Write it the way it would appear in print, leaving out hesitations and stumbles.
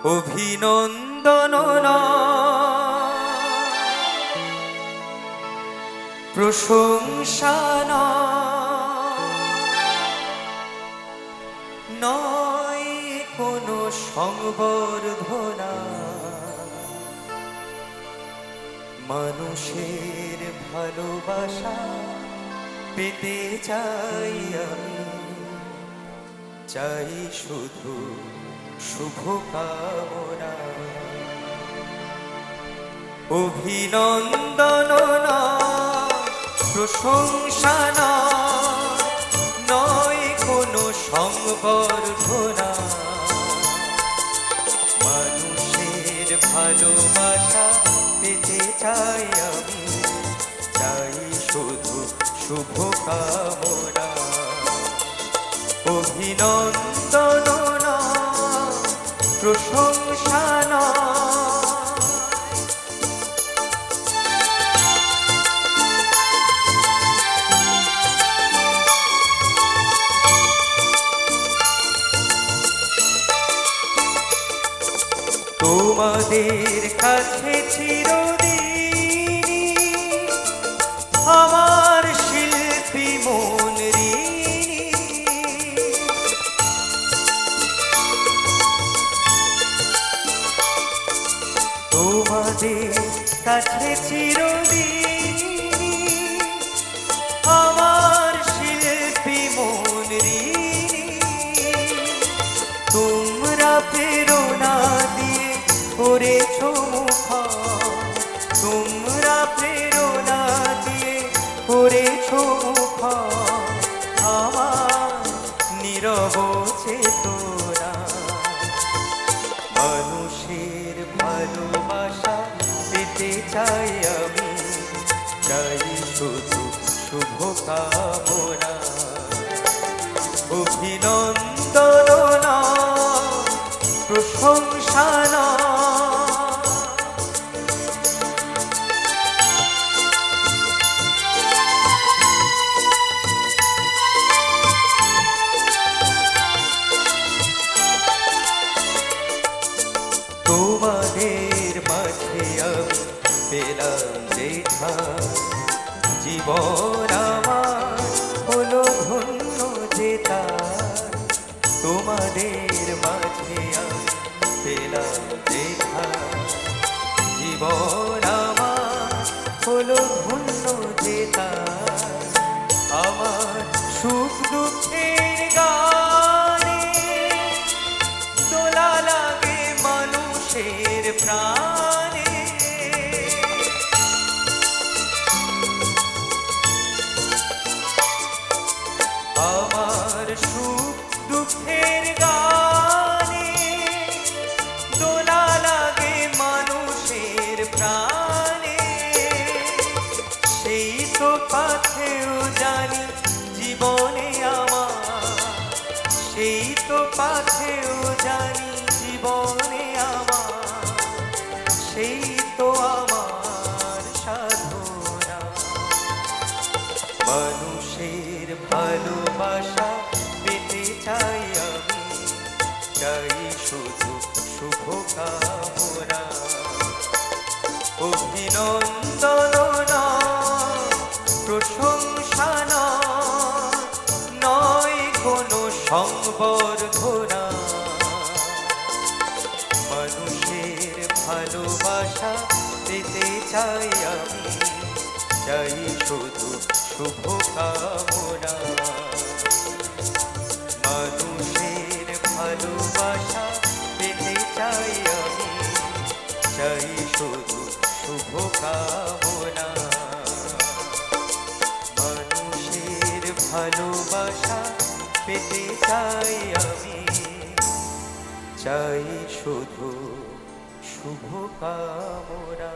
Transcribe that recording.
অভিনন্দন প্রশংসা নয় কোনো সংবর্ধনা, মানুষের ভালোবাসা পেতে চাই আমি, চাই শুধু শুভকামনা। অভিনন্দন প্রশংসা নয় কোনো সংবর্ধনা, মানুষের ভালোবাসা পেতে চাই আমি, চাই শুধু শুভকামনা। অভিনন্দন প্রশংসা তোমাদের কাছে চিরদিনই আমার শিল্পী মন ঋণী। তোমাদের কাছে চিরদিনই আমার শিল্পী মন ঋণী। তোমরা প্রেরণা দিয়ে করেছো মুখর, তোমরা প্রেরণা দিয়ে করেছো মুখর আমার নীরব চেতনা। মানুষের ভালোবাসা পেতে চাই আমি, চাই শুধু শুভকামনা। অভিনন্দন প্রশংসা তোমাদের মাঝে আমি পেলাম দেখা, জীবন আমার হলো ধন্য যেতা। তোমাদের মাঝে আমি পেলাম দেখা, জীবন আমার হলো ধন্য যেতা। আমার সুখ দুঃখের গানে দোলা লাগে মানুষের প্রাণে। আমার সুখ দুঃখের গানে দোলা লাগে মানুষের প্রাণে। সেই তো পাথেও জানি জীবনে আমার, সেই তো পাথেও জানি জীবনে আমার, সেই তো আমার সাধনা। মানুষের ভালোবাসা পেতে চাই আমি, চাই শুধু শুভকামনা। অভিনন্দন প্রশংসা নয় কোনো সংবর্ধনা, মানুষের ভালোবাসা পেতে চাই আমি, চাই শুধু শুভকামনা। মানুষের ভালোবাসা পেতে চাই আমি, চাই শুধু শুভকামনা। মানুষের ভালোবাসা পেতে চাই আমি, চাই শুধু শুভকামনা।